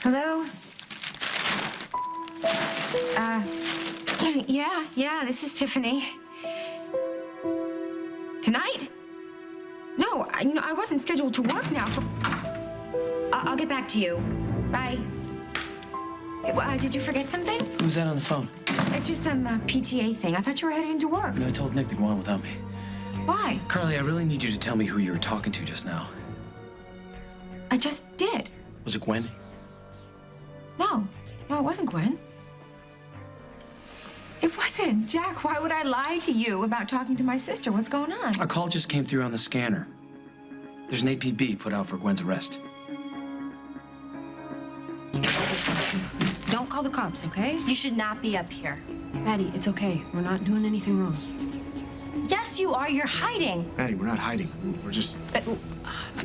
Hello? Yeah, this is Tiffany. Tonight? No, I wasn't scheduled to work now for... I'll get back to you. Bye. Did you forget something? Who's that on the phone? It's just some PTA thing. I thought you were heading into work. No, I told Nick to go on without me. Why? Carly, I really need you to tell me who you were talking to just now. I just did. Was it Gwen? No, it wasn't Gwen. It wasn't. Jack, why would I lie to you about talking to my sister? What's going on? A call just came through on the scanner. There's an APB put out for Gwen's arrest. Don't call the cops, okay? You should not be up here. Maddie, it's okay. We're not doing anything wrong. Yes, you are. You're hiding. Maddie, we're not hiding. We're just...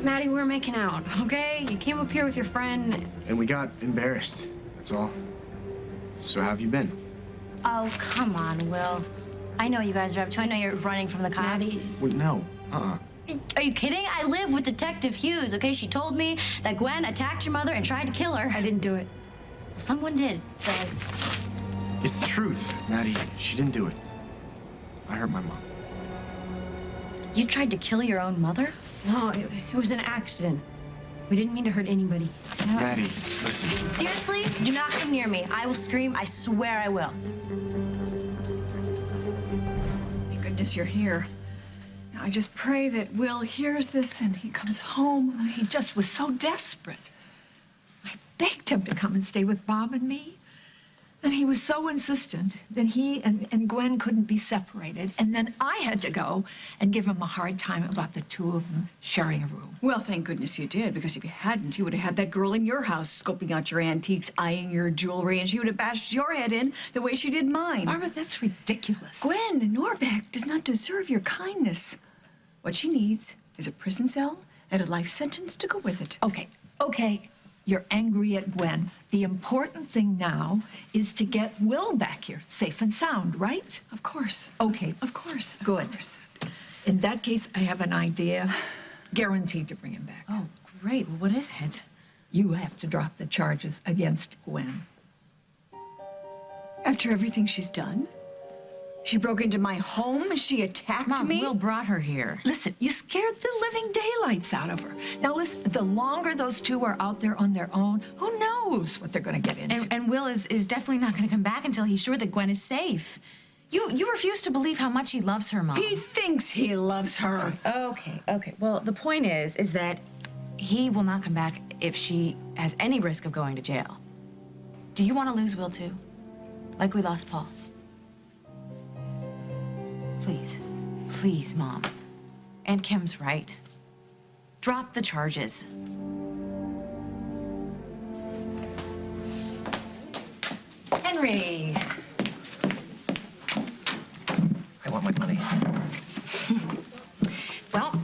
Maddie, we're making out, okay? You came up here with your friend. And we got embarrassed. That's all. So how have you been? Oh, come on, Will. I know you guys are up to. I know you're running from the cops. Maddie. Well, no. Are you kidding? I live with Detective Hughes, okay? She told me that Gwen attacked your mother and tried to kill her. I didn't do it. Well, someone did, so... It's the truth, Maddie. She didn't do it. I hurt my mom. You tried to kill your own mother? No, it was an accident. We didn't mean to hurt anybody. Maddie, listen. Seriously? Do not come near me. I will scream. I swear I will. Thank goodness you're here. Now, I just pray that Will hears this and he comes home. He just was so desperate. I begged him to come and stay with Bob and me. And he was so insistent that he and Gwen couldn't be separated. And then I had to go and give him a hard time about the two of them sharing a room. Well, thank goodness you did, because if you hadn't, you would have had that girl in your house scoping out your antiques, eyeing your jewelry, and she would have bashed your head in the way she did mine. Barbara, that's ridiculous. Gwen Norbeck does not deserve your kindness. What she needs is a prison cell and a life sentence to go with it. Okay. You're angry at Gwen. The important thing now is to get Will back here, safe and sound, right? Of course. Okay. Of course. Good. Of course. In that case, I have an idea. Guaranteed to bring him back. Oh, great. Well, what is it? You have to drop the charges against Gwen. After everything she's done? She broke into my home. She attacked Mom, me. Will brought her here. Listen, you scared the living daylights out of her. Now listen, the longer those two are out there on their own, who knows what they're going to get into. And Will is definitely not going to come back until he's sure that Gwen is safe. You refuse to believe how much he loves her, Mom. He thinks he loves her. Okay. Well, the point is that he will not come back if she has any risk of going to jail. Do you want to lose Will too? Like we lost Paul? Please, Mom. And Kim's right. Drop the charges. Henry. I want my money. Well,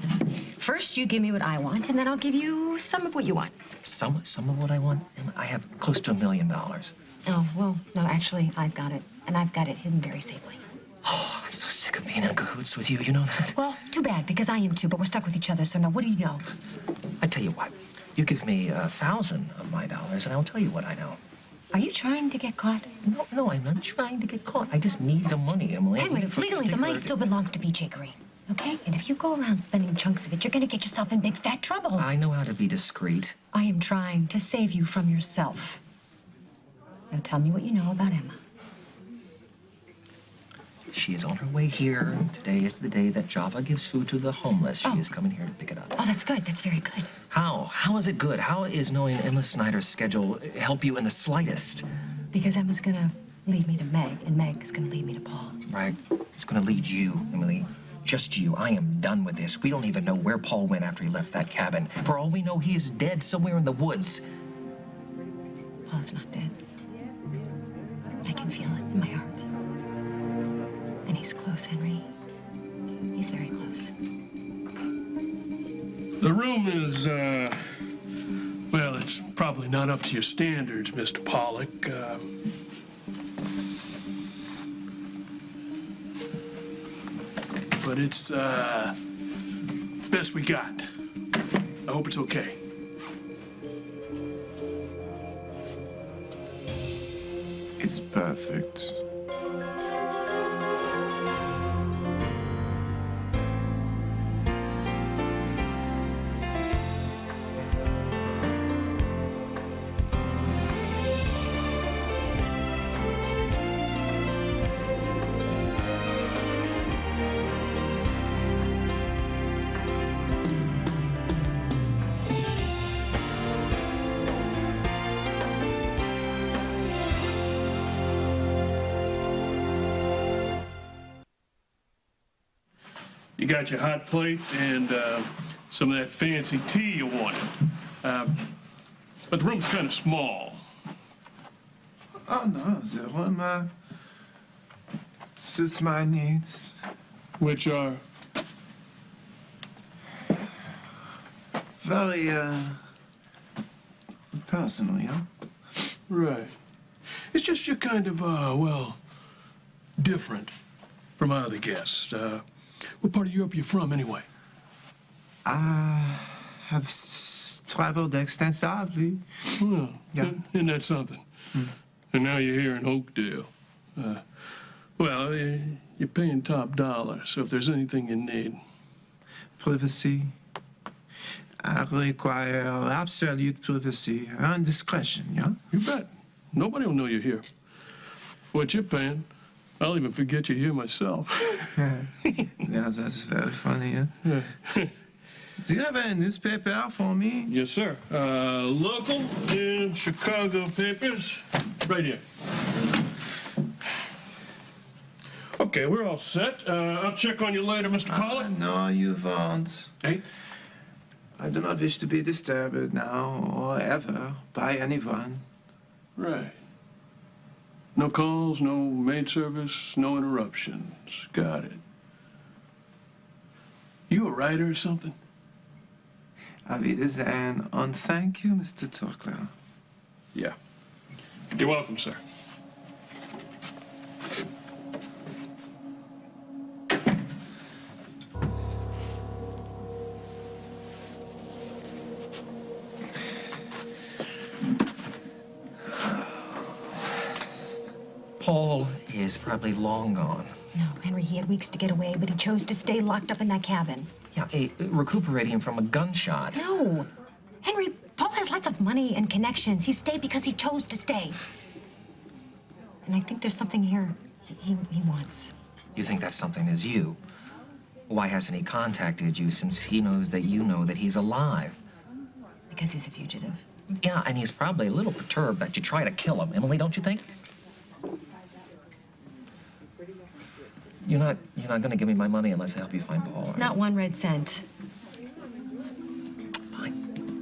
first you give me what I want, and then I'll give you some of what you want. Some of what I want? I have close to $1 million. Oh, well, no, actually, I've got it, and I've got it hidden very safely. Oh, I'm so sick of being in cahoots with you. You know that? Well, too bad, because I am too, but we're stuck with each other, so now what do you know? I tell you what. You give me 1,000 of my dollars, and I'll tell you what I know. Are you trying to get caught? No, I'm not trying to get caught. I just need the money, Emily. Henry, legally, the money still belongs to BJ Green, okay? And if you go around spending chunks of it, you're gonna get yourself in big fat trouble. I know how to be discreet. I am trying to save you from yourself. Now tell me what you know about Emma. She is on her way here. Today is the day that Java gives food to the homeless. She is coming here to pick it up. Oh, that's good. That's very good. How? How is it good? How is knowing Emma Snyder's schedule help you in the slightest? Because Emma's gonna lead me to Meg, and Meg's gonna lead me to Paul. Right. It's gonna lead you, Emily. Just you. I am done with this. We don't even know where Paul went after he left that cabin. For all we know, he is dead somewhere in the woods. Paul's not dead. I can feel it in my heart. And he's close, Henry. He's very close. The room is, well, it's probably not up to your standards, Mr. Pollock. But it's, best we got. I hope it's okay. It's perfect. You got your hot plate and some of that fancy tea you wanted. But the room's kind of small. Oh, no, the room suits my needs. Which are? Very, personal, yeah? Right. It's just you're kind of, well, different from my other guests. What part of Europe are you from, anyway? I have traveled extensively. Well, Yeah. Isn't that something? And now you're here in Oakdale. Well, you're paying top dollar, so if there's anything you need. Privacy. I require absolute privacy and discretion, yeah? You bet. Nobody will know you're here. For what you're paying, I'll even forget you're here myself. Yeah, that's very funny, yeah? Do you have a newspaper for me? Yes, sir. Local and Chicago papers. Right here. Okay, we're all set. I'll check on you later, Mr. Pollock. No, you won't. Hey? I do not wish to be disturbed now or ever by anyone. Right. No calls, no maid service, no interruptions. Got it. You a writer or something? Auf Wiedersehen and thank you, Mr. Tuckler. Yeah. You're welcome, sir. Paul is probably long gone. No, Henry, he had weeks to get away, but he chose to stay locked up in that cabin. Yeah, recuperating from a gunshot. No. Henry, Paul has lots of money and connections. He stayed because he chose to stay. And I think there's something here he wants. You think that something is you? Why hasn't he contacted you since he knows that you know that he's alive? Because he's a fugitive. Yeah, and he's probably a little perturbed that you try to kill him. Emily, don't you think? You're not gonna give me my money unless I help you find Paul, are you? Not one red cent. Fine.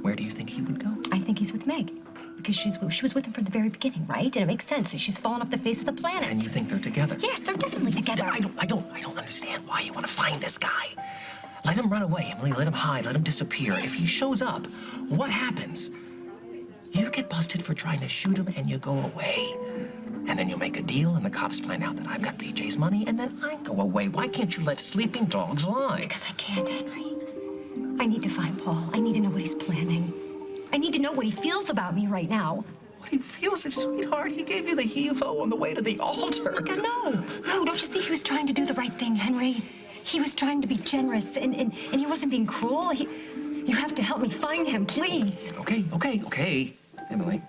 Where do you think he would go? I think he's with Meg. Because she was with him from the very beginning, right? And it makes sense. She's fallen off the face of the planet. And you think they're together? Yes, they're definitely together. I don't understand why you want to find this guy. Let him run away, Emily. Let him hide. Let him disappear. If he shows up, what happens? You get busted for trying to shoot him and you go away. And then you'll make a deal and the cops find out that I've got BJ's money and then I go away. Why can't you let sleeping dogs lie? Because I can't, Henry. I need to find Paul. I need to know what he's planning. I need to know what he feels about me right now. What he feels, sweetheart, he gave you the heave-ho on the way to the altar. No, don't you see? He was trying to do the right thing, Henry. He was trying to be generous, and he wasn't being cruel. You have to help me find him, please. Okay. Emily,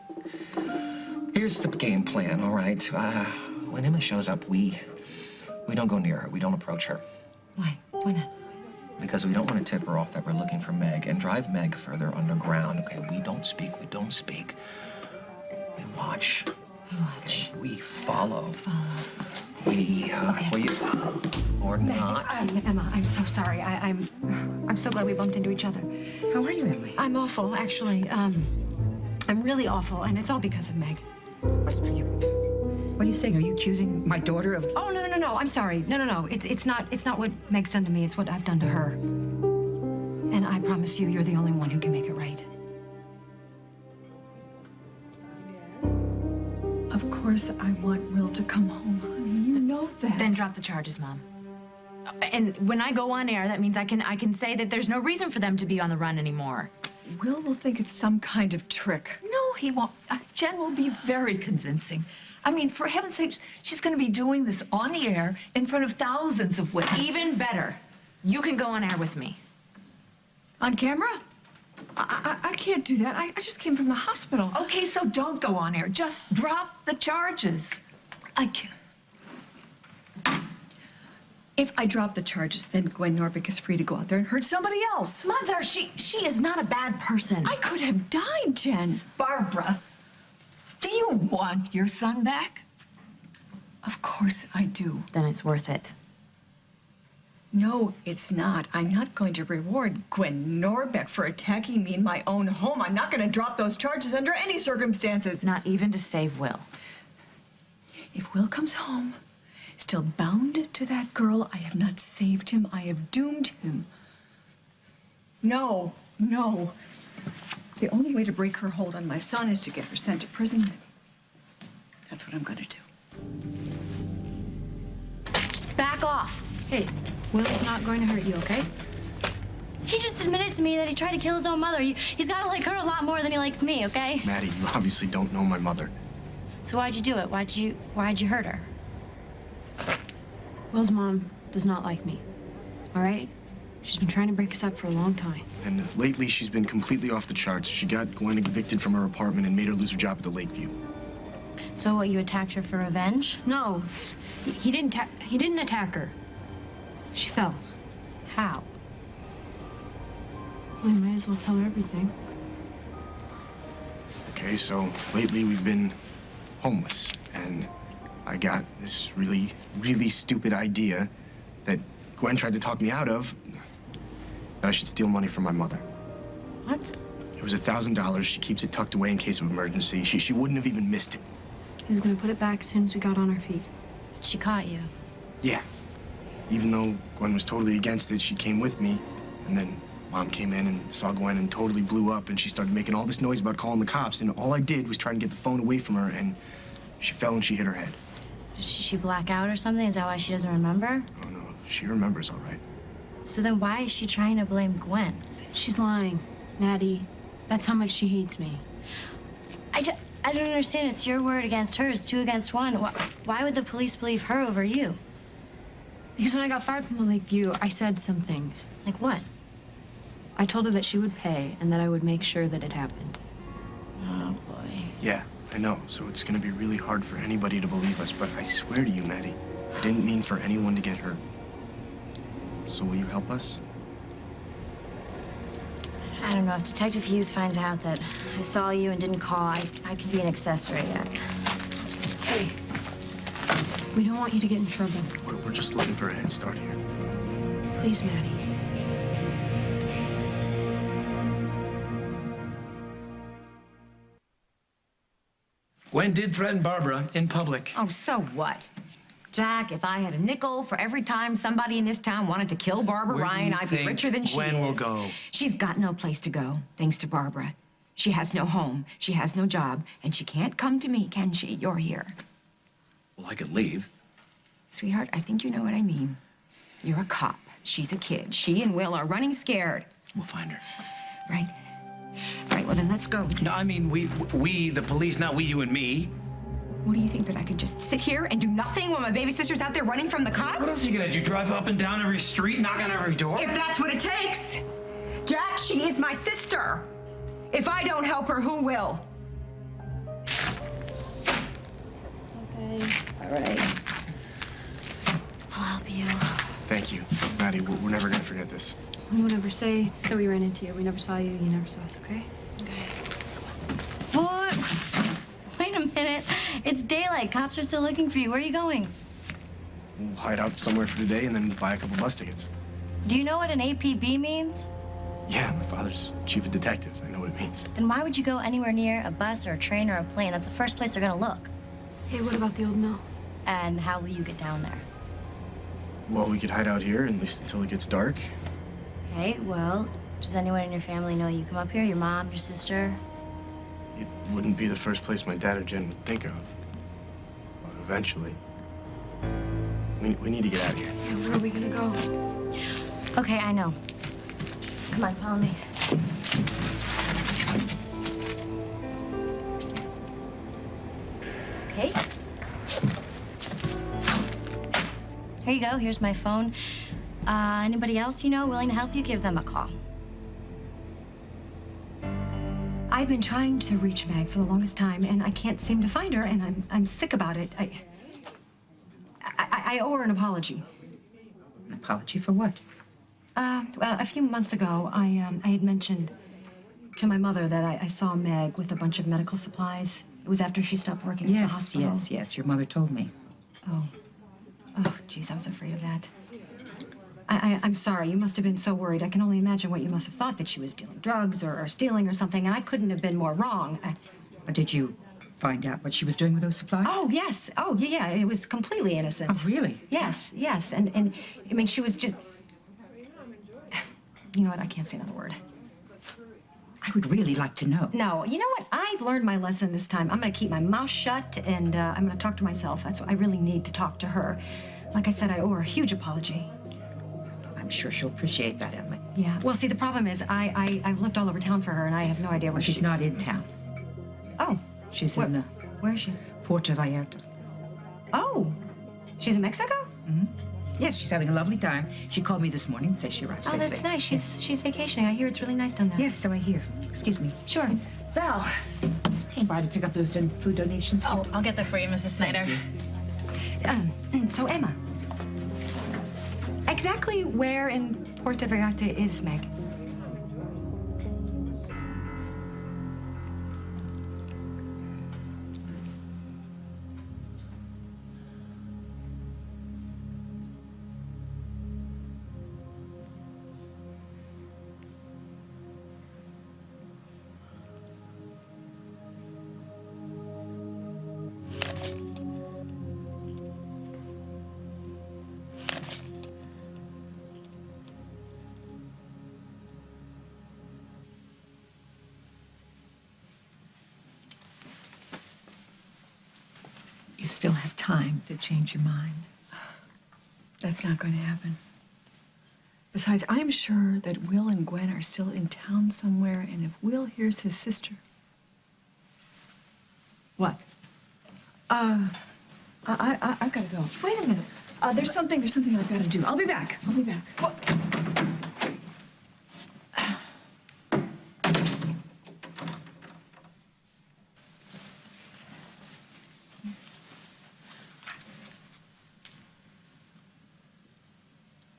here's the game plan, all right? When Emma shows up, we don't go near her. We don't approach her. Why? Why not? Because we don't want to tip her off that we're looking for Meg and drive Meg further underground, okay? We don't speak. We watch. Okay? We follow. We, or Meg, not. Emma, I'm so sorry. I'm so glad we bumped into each other. How are you, Emily? I'm awful, actually. I'm really awful, and it's all because of Meg. What are you saying? Are you accusing my daughter of... Oh, no. I'm sorry. No. It's not what Meg's done to me. It's what I've done to her. And I promise you're the only one who can make it right. Of course I want Will to come home, honey. You know that. Then drop the charges, Mom. And when I go on air, that means I can say that there's no reason for them to be on the run anymore. Will think it's some kind of trick. No, he won't. Jen will be very convincing. I mean, for heaven's sakes, she's going to be doing this on the air in front of thousands of witnesses. Even better. You can go on air with me. On camera? I can't do that. I just came from the hospital. Okay, so don't go on air. Just drop the charges. I can't. If I drop the charges, then Gwen Norvik is free to go out there and hurt somebody else. Mother, she is not a bad person. I could have died, Jen. Barbara, do you want your son back? Of course I do. Then it's worth it. No, it's not. I'm not going to reward Gwen Norbeck for attacking me in my own home. I'm not going to drop those charges under any circumstances. Not even to save Will. If Will comes home, still bound to that girl, I have not saved him. I have doomed him. No, no. The only way to break her hold on my son is to get her sent to prison. That's what I'm going to do. Just back off. Hey, Will's not going to hurt you, okay? He just admitted to me that he tried to kill his own mother. He's got to like her a lot more than he likes me, okay? Maddie, you obviously don't know my mother. So why'd you do it? Why'd you hurt her? Will's mom does not like me, all right? She's been trying to break us up for a long time. And lately, she's been completely off the charts. She got Gwen evicted from her apartment and made her lose her job at the Lakeview. So what, you attacked her for revenge? No, he didn't attack her. She fell. How? We might as well tell her everything. Okay, so lately we've been homeless, and I got this really, really stupid idea that Gwen tried to talk me out of, that I should steal money from my mother. What? It was $1,000. She keeps it tucked away in case of emergency. She wouldn't have even missed it. He was gonna put it back as soon as we got on our feet. She caught you. Yeah. Even though Gwen was totally against it, she came with me, and then Mom came in and saw Gwen and totally blew up, and she started making all this noise about calling the cops, and all I did was try and get the phone away from her, and she fell and she hit her head. Did she black out or something? Is that why she doesn't remember? Oh, no, she remembers all right. So then why is she trying to blame Gwen? She's lying, Maddie. That's how much she hates me. I don't understand. It's your word against hers, 2 against 1. Why would the police believe her over you? Because when I got fired from the Lakeview, I said some things. Like what? I told her that she would pay and that I would make sure that it happened. Oh, boy. Yeah, I know, so it's gonna be really hard for anybody to believe us, but I swear to you, Maddie, I didn't mean for anyone to get hurt. So will you help us? I don't know. If Detective Hughes finds out that I saw you and didn't call, I could be an accessory. Hey, we don't want you to get in trouble. We're just looking for a head start here. Please, Maddie. Gwen did threaten Barbara in public. Oh, so what? Jack, if I had a nickel for every time somebody in this town wanted to kill Barbara Where do Ryan, you I'd be think richer than she Gwen will is. go? She's got no place to go, thanks to Barbara. She has no home, she has no job, and she can't come to me, can she? You're here. Well, I could leave. Sweetheart, I think you know what I mean. You're a cop. She's a kid. She and Will are running scared. We'll find her. Right? Right, well then let's go. No, I mean, we, the police, not we, you and me. What do you think, that I could just sit here and do nothing while my baby sister's out there running from the cops? What else are you gonna do? Drive up and down every street, knock on every door? If that's what it takes. Jack, she is my sister. If I don't help her, who will? Okay. All right. I'll help you. Thank you, Maddie. We're never gonna forget this. We won't ever say that we ran into you. We never saw you. You never saw us, okay? Okay. What? Wait a minute. It's daylight. Cops are still looking for you. Where are you going? We'll hide out somewhere for the day and then buy a couple bus tickets. Do you know what an APB means? Yeah, my father's chief of detectives. I know what it means. Then why would you go anywhere near a bus or a train or a plane? That's the first place they're gonna look. Hey, what about the old mill? And how will you get down there? Well, we could hide out here, at least until it gets dark. Okay, well, does anyone in your family know you come up here? Your mom, your sister? It wouldn't be the first place my dad or Jen would think of. But eventually. We need to get out of here. Yeah, where are we gonna go? Okay, I know. Come on, follow me. Okay. Here you go. Here's my phone. Anybody else you know willing to help you, give them a call. I've been trying to reach Meg for the longest time, and I can't seem to find her, and I'm sick about it. I owe her an apology. An apology for what? Well, a few months ago, I had mentioned to my mother that I saw Meg with a bunch of medical supplies. It was after she stopped working at the hospital. Yes, your mother told me. Oh, geez, I was afraid of that. I'm sorry. You must have been so worried. I can only imagine what you must have thought, that she was dealing drugs or stealing or something, and I couldn't have been more wrong. But did you find out what she was doing with those supplies? Oh, yes. Oh, yeah. It was completely innocent. Oh, really? Yes. And I mean, she was just... You know what? I can't say another word. I would really like to know. No. You know what? I've learned my lesson this time. I'm going to keep my mouth shut, and I'm going to talk to myself. That's what I really need to talk to her. Like I said, I owe her a huge apology. I'm sure she'll appreciate that, Emily. Yeah. Well, see, the problem is I've looked all over town for her, and I have no idea where she's not in town. Oh. She's in... Where is she? Puerto Vallarta. Oh. She's in Mexico? Mm-hmm. Yes, she's having a lovely time. She called me this morning and said she arrived safely. Oh, that's nice. She's vacationing. I hear it's really nice down there. Yes, so I hear. Excuse me. Sure. Val, came by to pick up those food donations. Oh, I'll get that for you, Mrs. Snyder. So Emma, exactly where in Puerto Vallarta is Meg? You still have time to change your mind. That's not going to happen. Besides, I'm sure that Will and Gwen are still in town somewhere, and if Will hears his sister... What? I've got to go. Wait a minute. There's something I've got to do. I'll be back. What?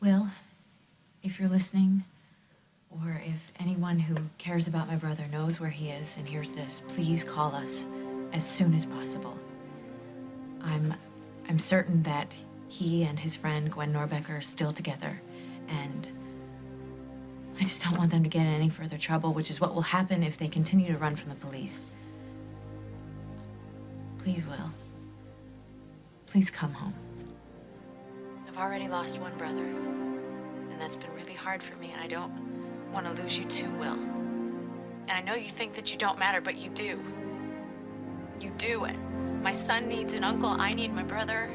Will, if you're listening, or if anyone who cares about my brother knows where he is and hears this, please call us as soon as possible. I'm certain that he and his friend Gwen Norbeck are still together, and I just don't want them to get in any further trouble, which is what will happen if they continue to run from the police. Please, Will. Please come home. I've already lost one brother, and that's been really hard for me, and I don't want to lose you too, Will. And I know you think that you don't matter, but you do. You do. My son needs an uncle. I need my brother.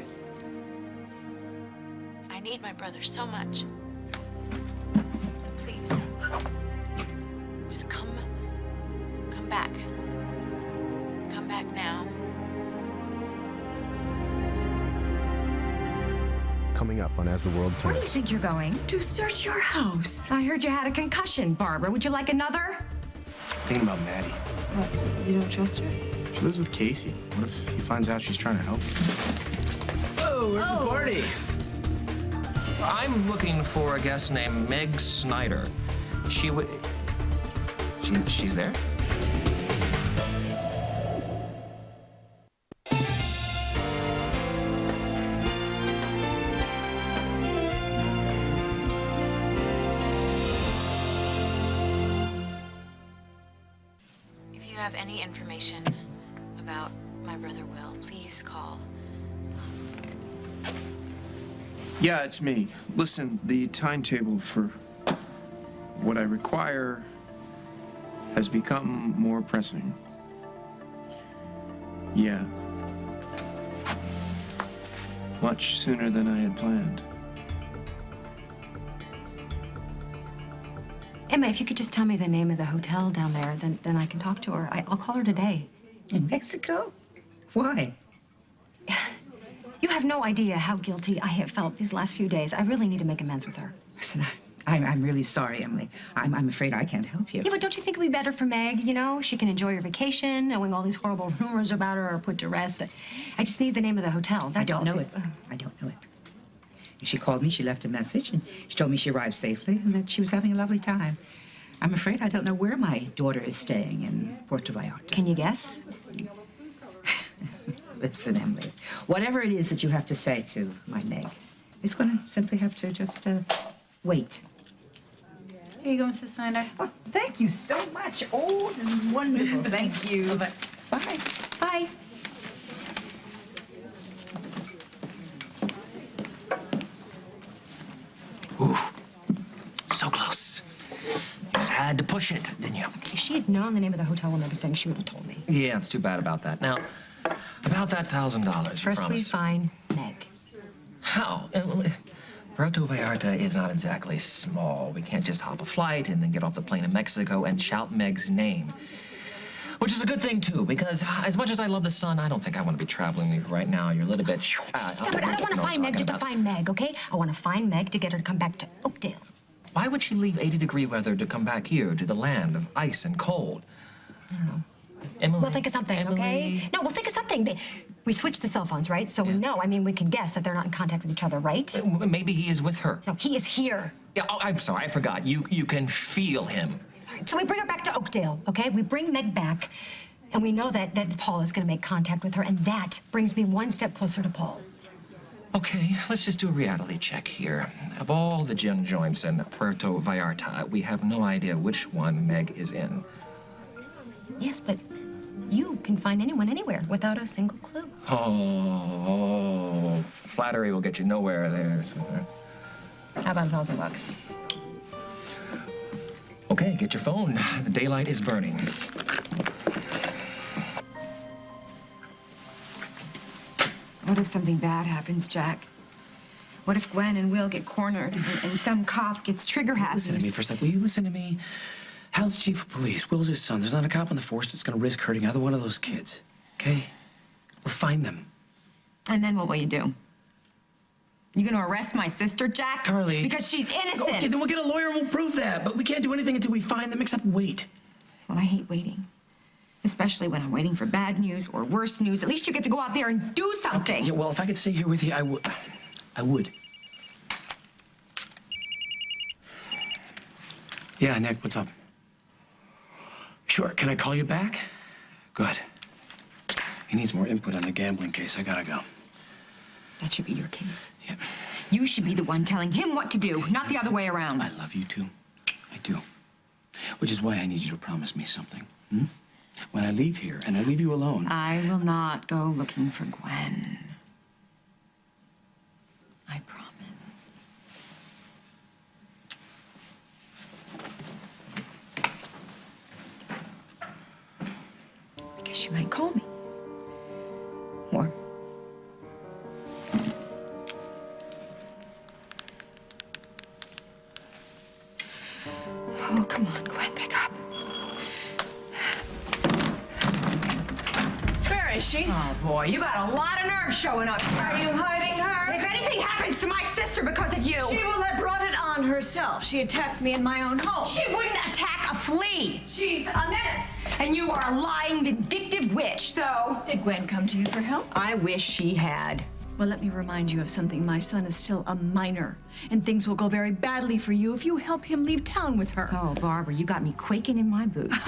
I need my brother so much. So please, just come back. Come back now. Coming up on As the World Turns. Where do you think you're going? To search your house. I heard you had a concussion, Barbara. Would you like another? Thinking about Maddie. What? You don't trust her? She lives with Casey. What if he finds out she's trying to help? Oh, where's the party? I'm looking for a guest named Meg Snyder. She's there? If you have any information about my brother Will, please call. Yeah, it's me. Listen, the timetable for what I require has become more pressing. Yeah. Much sooner than I had planned. Emma, if you could just tell me the name of the hotel down there, then I can talk to her. I'll call her today. In Mexico? Why? You have no idea how guilty I have felt these last few days. I really need to make amends with her. Listen, I'm really sorry, Emily. I'm afraid I can't help you. Yeah, but don't you think it would be better for Meg, you know? She can enjoy her vacation, knowing all these horrible rumors about her are put to rest. I just need the name of the hotel. That's I don't all. know it. I don't know it. She called me, she left a message, and she told me she arrived safely and that she was having a lovely time. I'm afraid I don't know where my daughter is staying in Puerto Vallarta. Can you guess? Listen, Emily, whatever it is that you have to say to my Meg, it's going to simply have to just wait. Here you go, Mrs. Snyder. Oh, thank you so much. Oh, this is wonderful. Thank you. Bye. Bye. Ooh, so close. Just had to push it, didn't you? If she had known the name of the hotel when Meg was saying, she would have told me. Yeah, it's too bad about that. Now, about that $1,000, First we find Meg. How? Puerto Vallarta is not exactly small. We can't just hop a flight and then get off the plane in Mexico and shout Meg's name. Which is a good thing, too, because as much as I love the sun, I don't think I want to be traveling with you right now. You're a little bit... Stop it. I don't want to find Meg just to find Meg, okay? I want to find Meg to get her to come back to Oakdale. Why would she leave 80-degree weather to come back here to the land of ice and cold? I don't know. Emily, We'll think of something, okay? No, we'll think of something. We switched the cell phones, right? So we know, we can guess that they're not in contact with each other, right? Maybe he is with her. No, he is here. Yeah, oh, I'm sorry, I forgot. You can feel him. So we bring her back to Oakdale, okay? We bring Meg back, and we know that Paul is going to make contact with her, and that brings me one step closer to Paul. Okay, let's just do a reality check here. Of all the gin joints in Puerto Vallarta, we have no idea which one Meg is in. Yes, but you can find anyone anywhere without a single clue. Oh, flattery will get you nowhere there. How about $1,000? Okay, get your phone. The daylight is burning. What if something bad happens, Jack? What if Gwen and Will get cornered and some cop gets trigger happy? Listen to me for a second. Will you listen to me? Hal's the chief of police. Will's his son. There's not a cop on the force that's going to risk hurting either one of those kids. Okay? We'll find them. And then what will you do? You gonna arrest my sister, Jack? Carly. Because she's innocent. Okay, then we'll get a lawyer and we'll prove that. But we can't do anything until we find them except wait. Well, I hate waiting. Especially when I'm waiting for bad news or worse news. At least you get to go out there and do something. Okay, yeah, well, if I could stay here with you, I would. I would. Yeah, Nick, what's up? Sure, can I call you back? Good. He needs more input on the gambling case. I gotta go. That should be your case. Yeah. You should be the one telling him what to do, not the other way around. I love you too. I do. Which is why I need you to promise me something. Hmm? When I leave here and I leave you alone. I will not go looking for Gwen. I promise. Because she might call me. Or... Oh, come on, Gwen, pick up. Where is she? Oh, boy, you got a lot of nerve showing up. Are you hiding her? If anything happens to my sister because of you... She will have brought it on herself. She attacked me in my own home. She wouldn't attack a flea. She's a menace. And you are a lying, vindictive witch, so... Did Gwen come to you for help? I wish she had. Well, let me remind you of something. My son is still a minor, and things will go very badly for you if you help him leave town with her. Oh, Barbara, you got me quaking in my boots.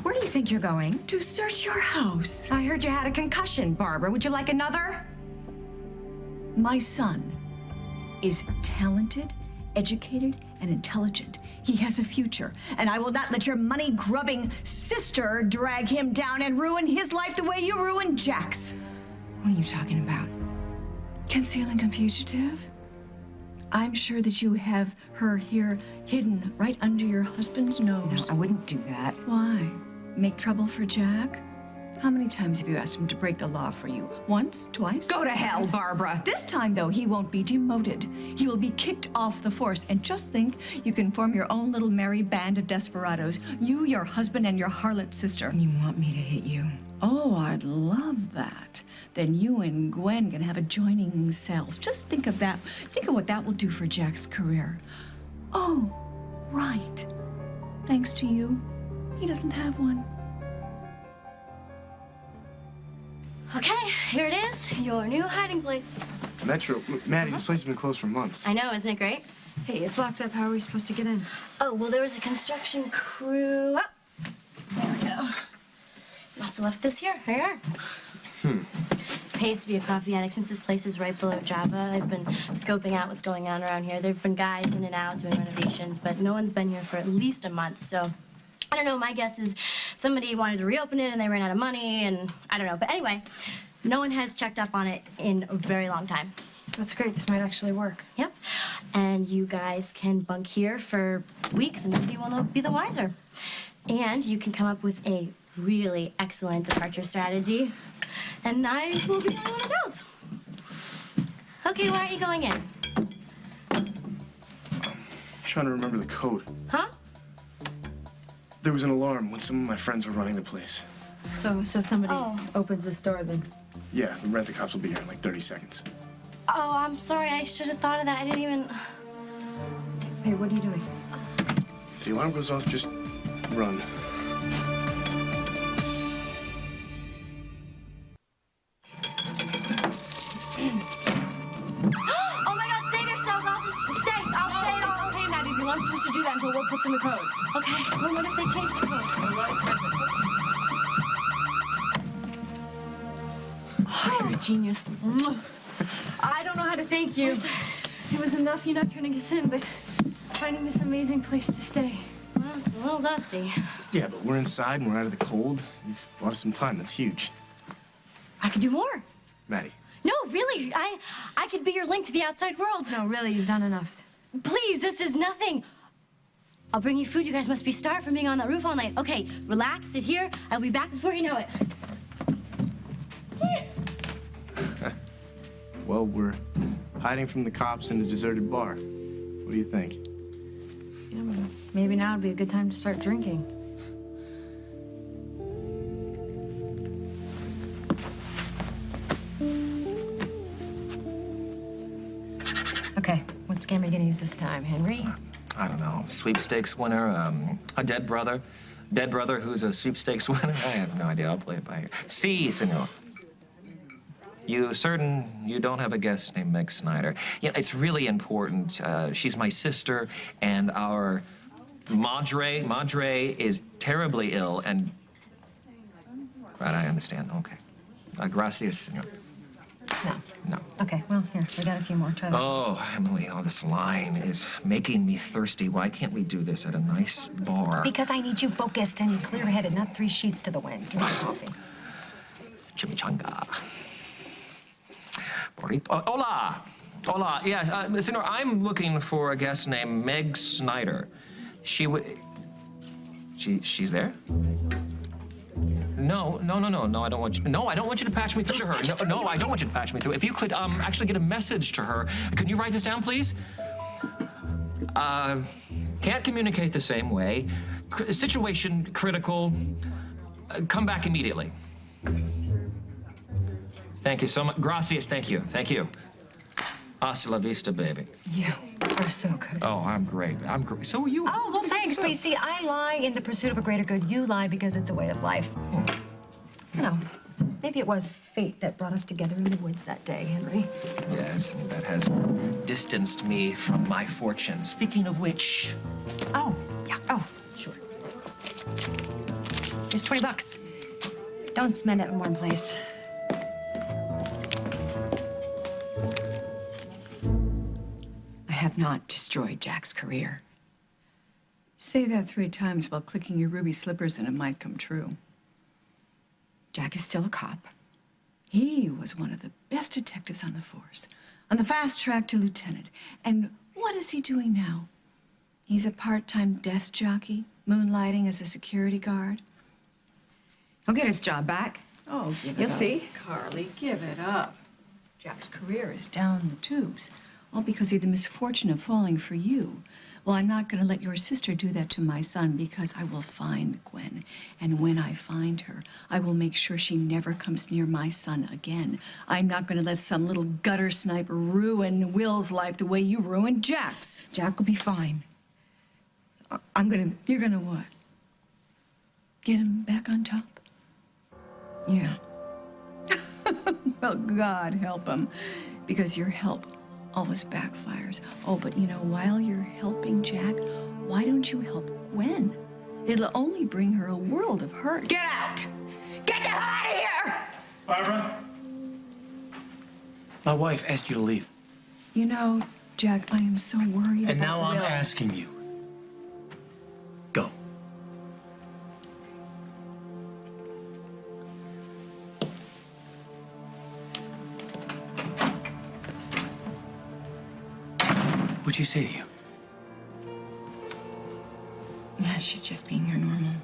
Where do you think you're going? To search your house. I heard you had a concussion, Barbara. Would you like another? My son is talented, educated, and intelligent. He has a future, and I will not let your money-grubbing sister drag him down and ruin his life the way you ruined Jack's. What are you talking about? Concealing a fugitive? I'm sure that you have her here hidden right under your husband's nose. No, I wouldn't do that. Why? Make trouble for Jack? How many times have you asked him to break the law for you? Once? Twice? Go to hell, Barbara. This time, though, he won't be demoted. He will be kicked off the force. And just think, you can form your own little merry band of desperados. You, your husband, and your harlot sister. You want me to hit you? Oh, I'd love that. Then you and Gwen can have adjoining cells. Just think of that. Think of what that will do for Jack's career. Oh, right. Thanks to you, he doesn't have one. Okay, here it is, your new hiding place. Metro, Maddie, this place has been closed for months. I know, isn't it great? Hey, it's locked up. How are we supposed to get in? Oh, well, there was a construction crew. Oh, there we go. Must have left this here. Here you are. Pays to be a coffee addict. Since this place is right below Java, I've been scoping out what's going on around here. There have been guys in and out doing renovations, but no one's been here for at least a month, so I don't know. My guess is somebody wanted to reopen it and they ran out of money, and I don't know. But anyway, no one has checked up on it in a very long time. That's great. This might actually work. Yep. And you guys can bunk here for weeks and nobody will be the wiser. And you can come up with a really excellent departure strategy. And I will be on one of those. Okay, why aren't you going in? I'm trying to remember the code. Huh? There was an alarm when some of my friends were running the place. So if somebody opens this door, then... Yeah, the rent-a-cops will be here in like 30 seconds. Oh, I'm sorry. I should have thought of that. I didn't even... Hey, what are you doing? If the alarm goes off, just run. Oh my God, save yourselves. I'll just stay. I'll stay. Hey, Maddie, the alarm's supposed to do that until Will puts in the code. Okay. Well, what if they change the code? Oh, you're a genius. I don't know how to thank you. It was enough you not turning us in, but finding this amazing place to stay. Well, it's a little dusty. Yeah, but we're inside and we're out of the cold. You've bought us some time. That's huge. I could do more. Maddie. No, really. I could be your link to the outside world. No, really, you've done enough. Please, this is nothing. I'll bring you food. You guys must be starved from being on that roof all night. Okay, relax, sit here. I'll be back before you know it. Well, we're hiding from the cops in a deserted bar. What do you think? Yeah, but maybe now would be a good time to start drinking. Okay, what scam are you gonna use this time, Henry? I don't know, sweepstakes winner, a dead brother. Dead brother who's a sweepstakes winner? I have no idea. I'll play it by ear. Si, senor. You certain you don't have a guest named Meg Snyder? You know, it's really important. She's my sister, and our Madre is terribly ill, and... Right, I understand. Okay. Gracias, senor. No. No. Okay, well, here, we got a few more. Try that. Oh, Emily, oh, this line is making me thirsty. Why can't we do this at a nice bar? Because I need you focused and clear-headed, not 3 sheets to the wind. Give me coffee. Chimichanga. Burrito. Hola. Hola. Yes, senor, I'm looking for a guest named Meg Snyder. She's there? No, I don't want you. No, I don't want you to patch me through to her. No, I don't want you to patch me through. If you could actually get a message to her, can you write this down, please? Can't communicate the same way. Situation critical. Come back immediately. Thank you so much. Gracias, thank you. Thank you. Hasta la vista, baby. You are so good. Oh, I'm great. I'm great. So are you. Oh, well, thanks. But you see, I lie in the pursuit of a greater good. You lie because it's a way of life. You know, maybe it was fate that brought us together in the woods that day, Henry. Yes, that has distanced me from my fortune. Speaking of which... Oh, yeah. Oh, sure. Here's $20. Don't spend it in one place. I have not destroyed Jack's career. Say that 3 times while clicking your ruby slippers and it might come true. Jack is still a cop. He was one of the best detectives on the force, on the fast track to lieutenant. And what is he doing now? He's a part-time desk jockey, moonlighting as a security guard. He'll get his job back. Oh, give it You'll up. see. Carly, give it up. Jack's career is down the tubes, all because of the misfortune of falling for you. Well, I'm not going to let your sister do that to my son because I will find Gwen. And when I find her, I will make sure she never comes near my son again. I'm not going to let some little gutter sniper ruin Will's life the way you ruined Jack's. Jack will be fine. You're gonna what? Get him back on top? Yeah. Well, God help him, because your help always backfires. Oh, but you know, while you're helping Jack, why don't you help Gwen? It'll only bring her a world of hurt. Get out! Get the hell out of here! Barbara? My wife asked you to leave. You know, Jack, I am so worried And about now I'm Will. asking you. Go. What'd she say to you? Yeah, she's just being your normal,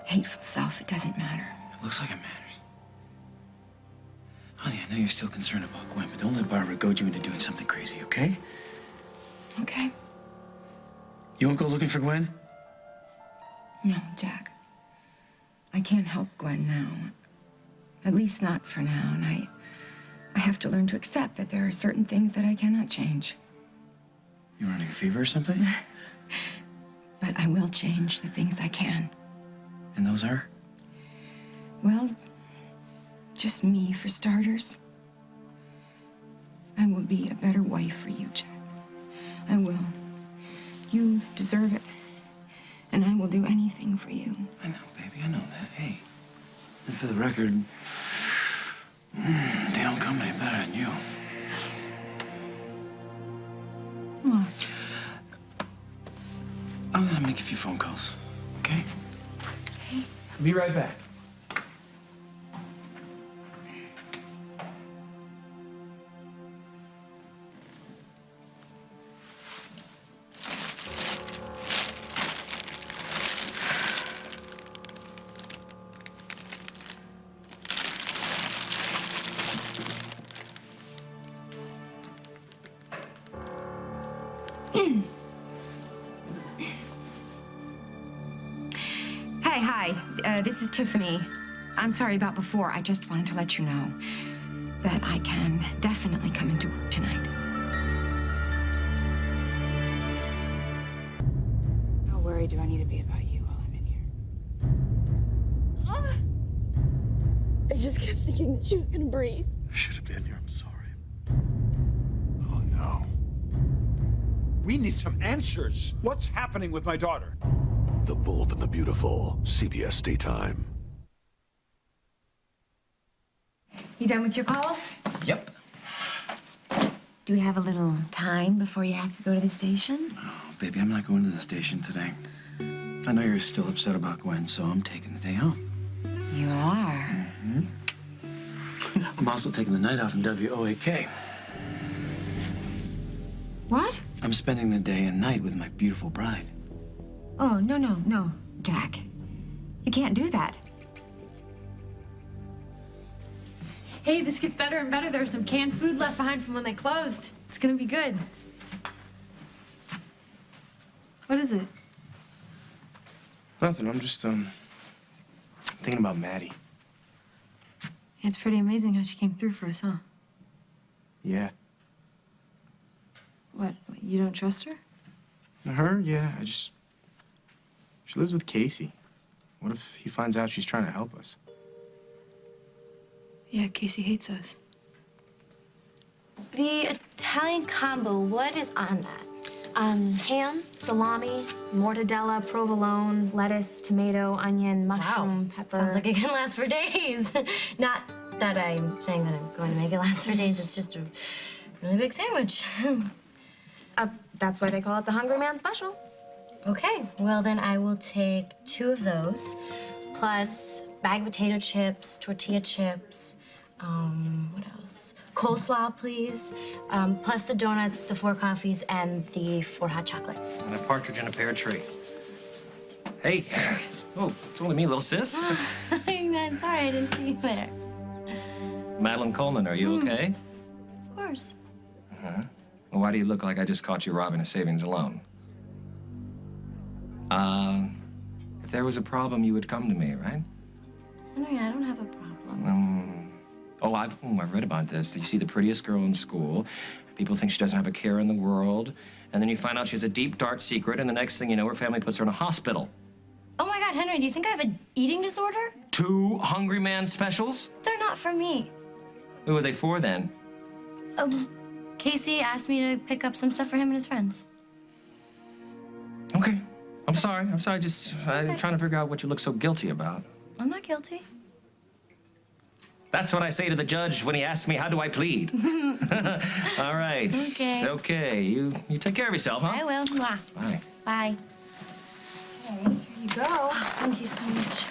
hateful self. It doesn't matter. It looks like it matters. Honey, I know you're still concerned about Gwen, but don't let Barbara goad you into doing something crazy, okay? Okay. You won't go looking for Gwen? No, Jack. I can't help Gwen now. At least not for now, and I have to learn to accept that there are certain things that I cannot change. You running a fever or something? But I will change the things I can. And those are? Well, just me, for starters. I will be a better wife for you, Jack. I will. You deserve it. And I will do anything for you. I know, baby, I know that. Hey, and for the record, they don't come any better than you. What? I'm gonna make a few phone calls, okay? Okay. Be right back. Hey, hi. This is Tiffany. I'm sorry about before. I just wanted to let you know that I can definitely come into work tonight. How worried do I need to be about you while I'm in here? I just kept thinking that she was gonna breathe. I should have been here. I'm sorry. Oh, no. We need some answers. What's happening with my daughter? The Bold and the Beautiful, CBS Daytime. You done with your calls? Yep. Do we have a little time before you have to go to the station? Oh, baby, I'm not going to the station today. I know you're still upset about Gwen, so I'm taking the day off. You are. Mm-hmm. I'm also taking the night off in WOAK. What? I'm spending the day and night with my beautiful bride. Oh, no, Jack. You can't do that. Hey, this gets better and better. There's some canned food left behind from when they closed. It's gonna be good. What is it? Nothing. I'm just, thinking about Maddie. It's pretty amazing how she came through for us, huh? Yeah. What, you don't trust her? Her? Yeah, she lives with Casey. What if he finds out she's trying to help us? Yeah, Casey hates us. The Italian combo, what is on that? Ham, salami, mortadella, provolone, lettuce, tomato, onion, mushroom, pepper. Sounds like it can last for days. Not that I'm saying that I'm going to make it last for days. It's just a really big sandwich. That's why they call it the Hungry Man Special. Okay, well then I will take 2 of those, plus bag of potato chips, tortilla chips, what else? Coleslaw, please, plus the donuts, the 4 coffees, and the 4 hot chocolates. And a partridge in a pear tree. Hey. Oh, it's only me, little sis. I'm sorry, I didn't see you there. Madeline Coleman, are you okay? Of course. Uh-huh. Well, why do you look like I just caught you robbing a savings and loan? If there was a problem, you would come to me, right? Henry, I don't have a problem. I've read about this. You see the prettiest girl in school. People think she doesn't have a care in the world. And then you find out she has a deep, dark secret, and the next thing you know, her family puts her in a hospital. Oh my God, Henry, do you think I have an eating disorder? 2 Hungry Man specials? They're not for me. Who are they for, then? Casey asked me to pick up some stuff for him and his friends. Okay. I'm sorry. I'm trying to figure out what you look so guilty about. I'm not guilty. That's what I say to the judge when he asks me, how do I plead? All right. Okay. Okay. You take care of yourself, huh? I will. Mwah. Bye. Bye. Hey, here you go. Oh, thank you so much.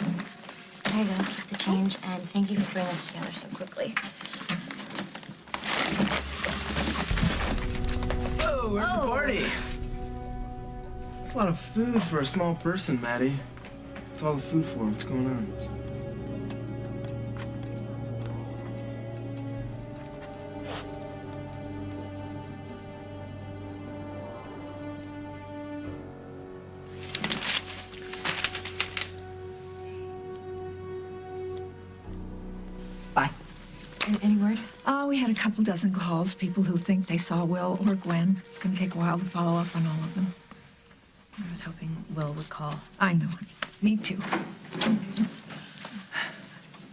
There you go. Keep the change, and thank you for putting this together so quickly. Whoa, where's the party? It's a lot of food for a small person, Maddie. What's all the food for? What's going on? Bye. Any word? We had a couple dozen calls, people who think they saw Will or Gwen. It's going to take a while to follow up on all of them. I was hoping Will would call. I know. Me too.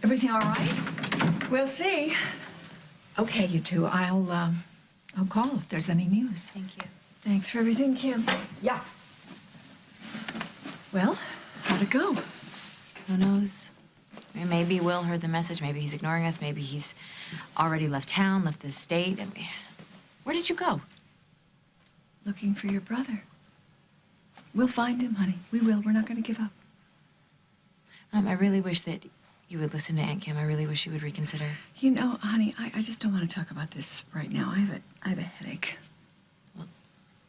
Everything all right? We'll see. Okay, you two. I'll call if there's any news. Thank you. Thanks for everything, Kim. Yeah. Well, how'd it go? Who knows? I mean, maybe Will heard the message. Maybe he's ignoring us. Maybe he's already left town, left the state. I mean, where did you go? Looking for your brother. We'll find him, honey. We will. We're not going to give up. I really wish that you would listen to Aunt Kim. I really wish you would reconsider. You know, honey, I just don't want to talk about this right now. I have a headache. Well,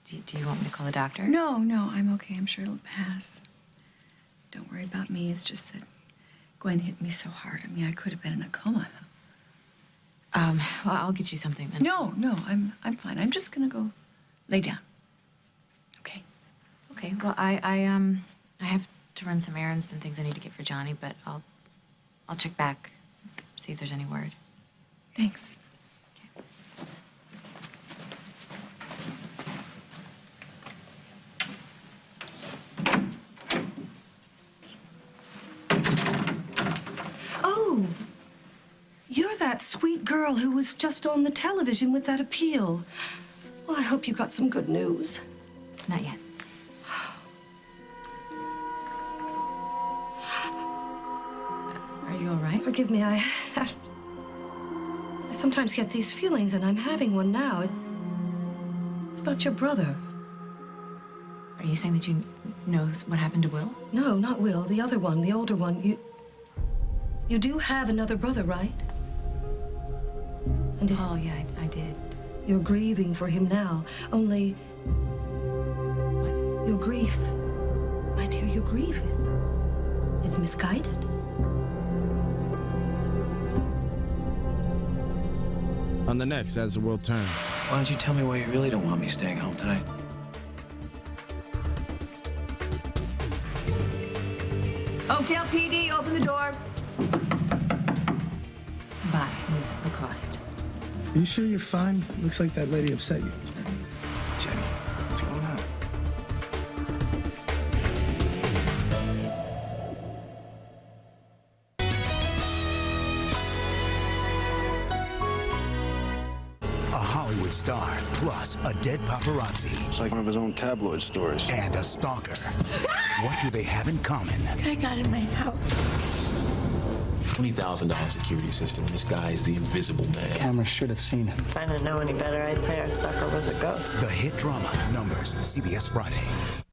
do you want me to call the doctor? No, I'm okay. I'm sure it'll pass. Don't worry about me. It's just that Gwen hit me so hard. I mean, I could have been in a coma. Well, I'll get you something then. No, I'm fine. I'm just gonna go lay down. Okay. Okay. Well, I have to run some errands and things I need to get for Johnny, but I'll check back, see if there's any word. Thanks. Oh, you're that sweet girl who was just on the television with that appeal. Well, I hope you got some good news. Not yet. Are you all right? Forgive me, I sometimes get these feelings, and I'm having one now. It's about your brother. Are you saying that you know what happened to Will? No, not Will. The other one, the older one. You do have another brother, right? And oh, yeah, I did. You're grieving for him now. Only... What? Your grief. My dear, your grief. It's misguided. On the next As the World Turns. Why don't you tell me why you really don't want me staying home tonight? Oakdale PD, open the door. Bye, Ms. Lacoste. Are you sure you're fine? Looks like that lady upset you. Jenny, what's going on? A Hollywood star, plus a dead paparazzi. It's like one of his own tabloid stories. And a stalker. What do they have in common? Guy got in my house. $20,000 security system. This guy is the invisible man. Camera should have seen him. If I didn't know any better, I'd say our stalker was a ghost. The hit drama, Numbers, CBS Friday.